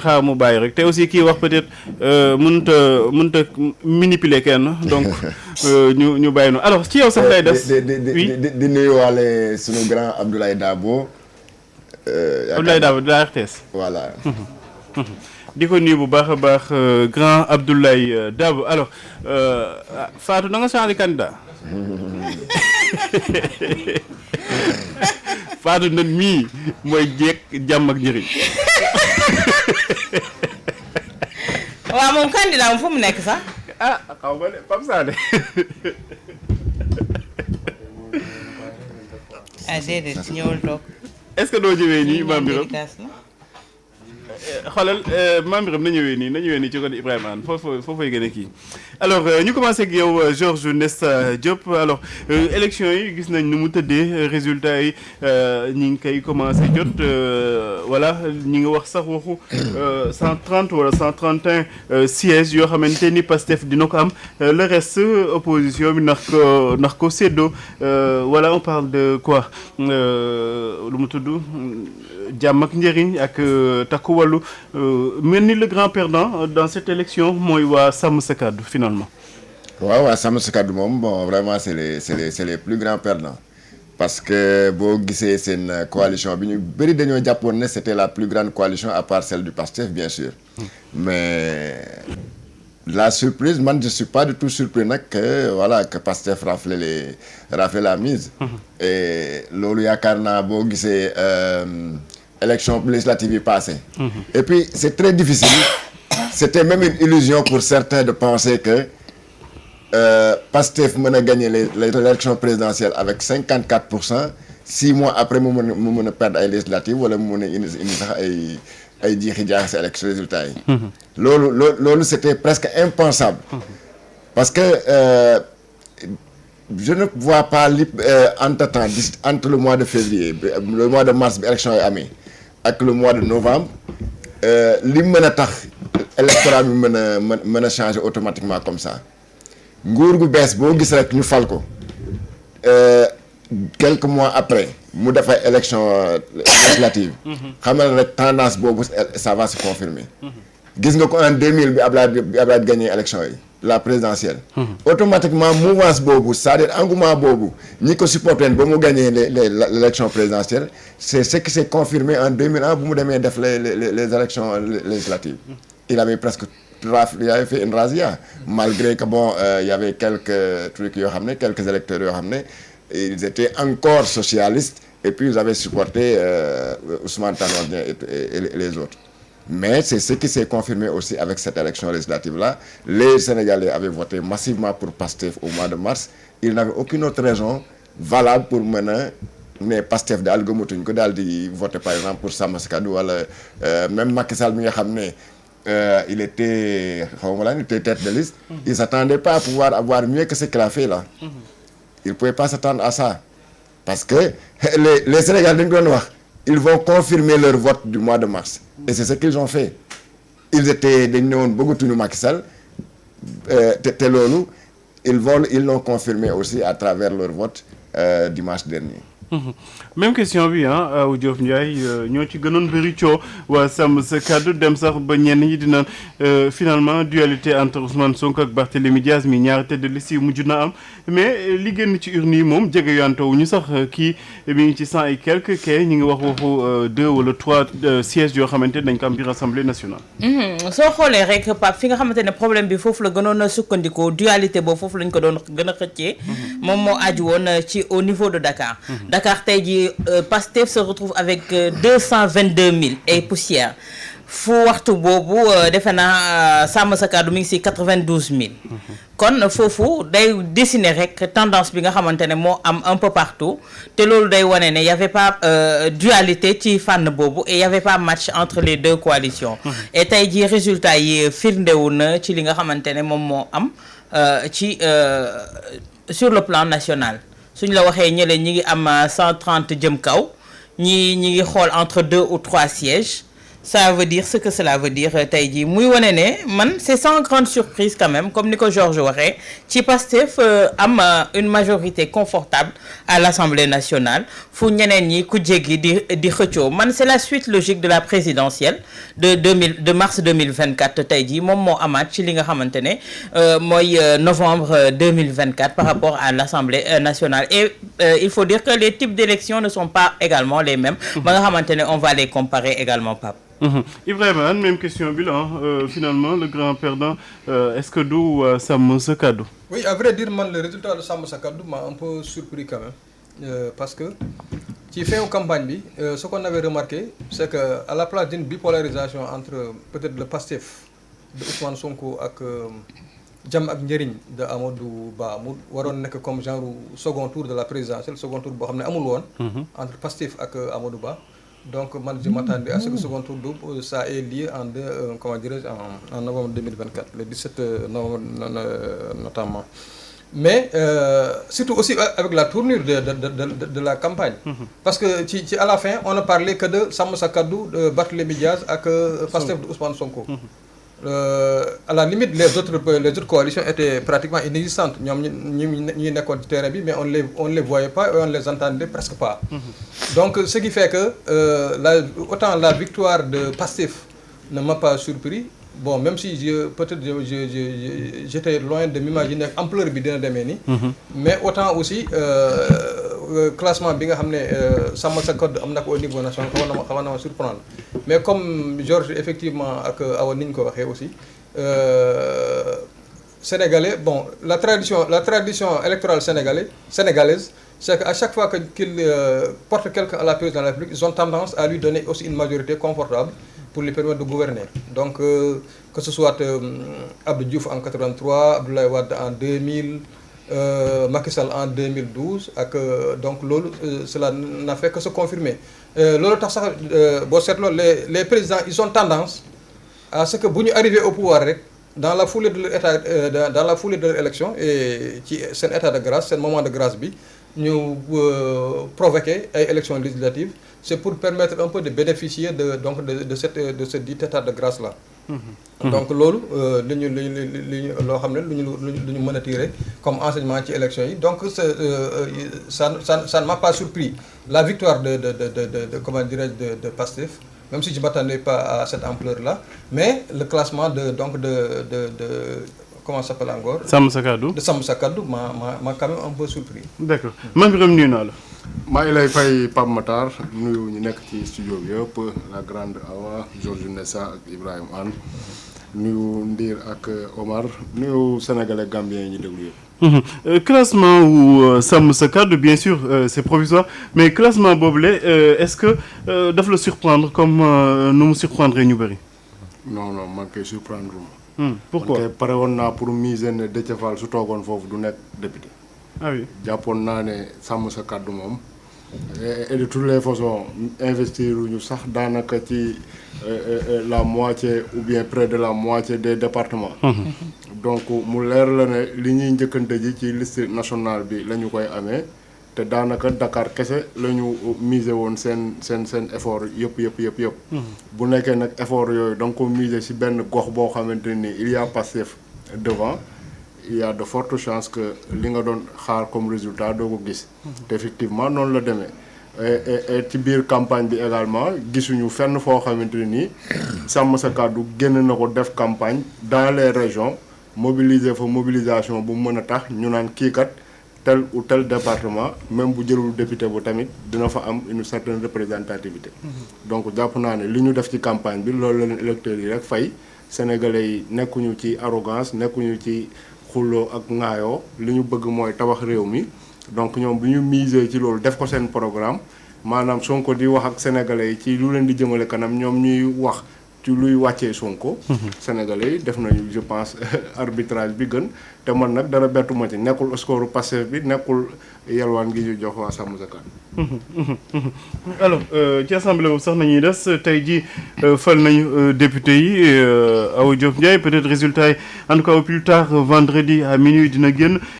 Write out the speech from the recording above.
xaar mu bàyyi rek te aussi kii wax peut-être mënut a manipuler kenn donc ñu bàyyi noonu alors ci yow sax lay des. di nuyuwaale sunu grand Abdoulaye Dabo. Abdoulaye Dabo de la RTS. voilà. di ko nuyu bu baax a baax grand Abdoulaye Dabo alors Fatou na nga changé candidat. Fatou nan mii mooy jeeg jàmm ak njëriñ. waaw moom candidat moom fu mu nekk sax. xaw ma ne Pape Sané. déedéet ñëwul toog. est-ce que doo ñëwee nii Mame Birame xoolal Mame Birame na ñëwee nii ci côté Ibrahima Anne foofay gën a kii alors ñu commencé ak yow Georges Nesta Diop alors élection yi gis nañ nu mu tëddee résultats yi ñi ngi koy commencé jot voilà ñi ngi wax sax waxu 130 wala 131 sièges yoo xamante ni Pastef dina ko am le reste opposition bi ndax ko séddoo voilà on parle de quoi lu mu tudd jàmm ak njëriñ ak takku wàllu mel ni le grand perdant dans cette élection mooy waa Sàmm Sa Kàddu finalement. waaw waa Sàmm Sa Kàddu moom bon vraiment c'est les plus grands perdants parce que boo gisee seen coalition bi ñu bëri dañoo jàppoon ne c'était la plus grande coalition à part celle du PASTEF bien sûr mais la surprise man je suis pas du tout surpris nag que voilà que PASTEF rafle la mise et loolu yaakaar naa boo gisee élection législative yi passée et puis c'est très difficile c'était même une illusion pour certains de penser que Pastef mën a gagner l'élection présidentielle avec 54%, 6 mois après mu mën a perdre ay législatives wala mu mën a indi sax ay jiixi jaax si élection résultats yi loolu c'était presque impensable parce que je ne vois pas entre le mois de février le mois de mars bi élection yi amee ak le mois de novembre li mën a tax électorat bi mën a changer automatiquement comme ça nguur gu bees boo gis rek ñu fal ko quelques mois après mu def ay élection législative xamal rek tendance boobu ça va se confirmer gis nga ko en 2000 bi Abdoulaye gagné élection yi la présidentielle automatiquement mouvance boobu c'est-à-dire engouement boobu ñi ko supporté ba mu gagné l'élection présidentielle c'est ce qui s'est confirmé en 2001 bu mu demee def les élections législatives il avait fait une razzia malgré que bon il y avait quelques trucs yoo xam ne quelques électeurs yoo xam ne ils étaient encore socialistes et puis ils avaient supporté Ousmane Tanor Dieng et les autres. Mais c'est ce qui s'est confirmé aussi avec cette élection législative-là. Les Sénégalais avaient voté massivement pour Pastef au mois de mars. Ils n'avaient aucune autre raison valable pour mener ne Pastef daal gëmatuñ ko daal di voter par exemple pour Sàmm Sa Kàddu wala même Macky Sall mi nga xam ne il était tête de liste. Il s'attendait pas à pouvoir avoir mieux que ce qu'il a fait là. Il pouvait pas s'attendre à ça parce que les Sénégalais dañu doon wax. Ils vont confirmer leur vote du mois de mars. Et c'est ce qu'ils ont fait. Ils dañ ne woon bëggatuñu Macky Sall te loolu ils l'ont confirmé aussi à travers leur vote dimanche dernier. Même question bi Awa Diop Ndiaye ñoo ci gënoon bëri coow waa Sàmm Sa Kàddu dem sax ba ñenn ñi dina finalement dualité entre Ousmane Sonko ak Barthélémy Diaz mi ñaari tête de liste yi mujj na am mais li génn ci urne yi moom jege yantoo ñu sax kii mi ngi ci 100 et quelques kay ñu ngi wax waxu 2 wala 3 sièges yoo xamante dañ ko am biir assemblée nationale. soo xoolee rek Pape fi nga xamante ne problème bi foofu la gënoon a sukkandikoo dualité boobu foofu lañ ko doon gën a xëccee. moom moo aju woon ci au niveau de Dakar. Dakar tey jii Pastef se retrouve avec 222 000 et poussière fu waxtu boobu defe naa Sàmm Sa Kàddu mi ngi si 92 000. kon foofu day dessiner rek tendance bi nga xamante ne moo am un peu partout te loolu day wane ne y avait pas dualité ci fànn boobu et y avait pas match entre les deux coalitions. et tey jii résultat yi firndewu na ci li nga xamante ne moom moo am ci sur le plan national. suñ la waxee ñële ñi ngi am 130 jëm kaw ñi ngi xool entre 2 ou 3 sièges Ça veut dire ce que cela veut dire tey jii muy wane ne man c'est sans grande surprise quand même comme ni ko Georges waxee ci Pastef am une majorité confortable à l'Assemblée nationale fu ñeneen ñi ku jéggi di xëccoo man c'est la suite logique de la présidentielle de mars 2024 tey jii moom moo amaat ci li nga xamante ne mooy novembre 2024 par rapport à l'Assemblée nationale et il faut dire que les types d'élections ne sont pas également les mêmes ba nga xamante ne on va les comparer également Pape. Ibrahima même question bi la finalement le grand perdant est-ce que du Sàmm Sa Kàddu. Oui, à vrai dire man le résultat de Sàmm Sa Kàddu m'a un peu surpris quand même parce que ci fin campagne bi ce qu'on avait remarqué c'est que à la place d'une bipolarisation entre peut-être le Pastef de Ousmane Sonko ak Jàmm ak Njëriñ de Amadou Ba mu waroon nekk comme genre second tour de la présidentielle second tour boo xam ne amul woon entre Pastef ak Amadou Ba. Donc man je m'attendais à ce que ce second tour ça ait lieu en novembre 2024 le 17 novembre notamment mais surtout aussi avec la tournure de la campagne parce que ci à la fin on ne parlait que de Sàmm Sa Kàddu de Barthélémy Diaz ak Pastef de Ousmane Sonko. À la limite les autres coalitions étaient pratiquement inexistantes ñoom ñi nekkoon ci terrain bi mais on les voyait pas et on les entendait presque pas. Donc ce qui fait que autant la victoire de Pastef ne m'a pas surpris bon même si j'étais loin de m'imaginer ampleur bi dina demee nii. Mais autant aussi classement bi nga xam ne Sàmm Sa Kàddu am na ko au niveau national xaw na ma surprendre mais comme Georges effectivement ak Awa ni ñu ko waxee aussi sénégalais bon la tradition électorale sénégalaise c'est qu'à chaque fois qu'il porte quelqu'un à la présidence de la République ils ont tendance à lui donner aussi une majorité confortable pour lui permettre de gouverner donc que ce soit Abdou Diouf en 83 Abdoulaye Wade en 2000 Macky Sall en 2012 ak donc loolu cela n'a fait que se confirmer loolu tax sax boo seetloo les présidents ils ont tendance à ce que bu ñu arriver au pouvoir rek dans la foulée de leur état dans la foulée de leur élection et ci seen état de grâce seen moment de grâce bi ñu provoquer ay élections législatives c'est pour permettre un peu de bénéficier de ce dit état de grâce là. Donc loolu li ñu loo xam ne lu ñu mën a tirer comme enseignement ci élection yi donc ça ne m'a pas surpris la victoire de comment dirais-je de Pastef même si je m'attendais pas à cette ampleur là mais le classement de comment ça s'appelle encore. Sàmm Sa Kàddu. de Sàmm Sa Kàddu m'a quand même un peu surpris. D'accord man Birame nuyu naa la. maa ngi lay fay Pape Matar nuyu ñu nekk ci studio bi yëpp la grande Awa Georges Nessa ak Ibrahima Anne nuyu Ndir ak Omar nuyu sénégalais gambien yi ñu déglu yëpp. Classement wu Sàmm Sa Kàddu bien sûr c'est provisoire mais classement boobule est-ce que daf la surprendre comme nu mu surprendre ñu bëri. non man kay surprendre pourquoi man kay pare woon naa pour miser ne Déthié Fall su toogoon foofu du nekk député. Ah oui jàppoon naa ne Sàmm Sa Kàddu moom et de toutes les façons investir ñu sax daanaka ci la moitié ou bien près de la moitié des départements. Donc mu leer la ne li ñuy njëkkante ji ci liste nationale bi la ñu koy amee te daanaka Dakar kese la ñu miser woon seen effort yëpp. Bu nekkee nag effort yooyu da nga ko miser ci benn gox boo xamante ni il y a Pastef devant. Il y a de fortes chances que li nga doon xaar comme résultat doo ko gis. te effectivement noonu la demee et ci biir campagne bi également gisuñu fenn foo xamante ni Sàmm Sa Kàddu génn na ko def campagne dans les régions mobiliser fa mobilisation bu mën a tax ñu naan kii kat tel ou tel département même bu jëlul député bu tamit dina fa am une certaine représentativité. Donc jàpp naa ne li ñu def ci campagne bi loolu la leen électeurs yi rek fay sénégalais yi nekkuñu ci arrogance nekkuñu ci. xulloo ak ŋaayoo li ñu bëgg mooy tabax réew mi donc ñoom bu ñu miser ci loolu def ko seen programme maanaam Sonko di wax ak sénégalais yi ci lu leen di jëmale kanam ñoom ñuy wax ci luy wàccee Sonko. sénégalais yi def nañu je pense arbitrage bi gën te man nag dara bettu ma ci nekkul score Pastef bi nekkul yalwaan gi ñu jox waa Sàmm Sa Kàddu. Alors ci assemblée boobu sax nañuy des tey jii fal nañu député yi Awa Diop Ndiaye peut-être résultat yi en tout cas au plus tard vendredi à minuit dina génn.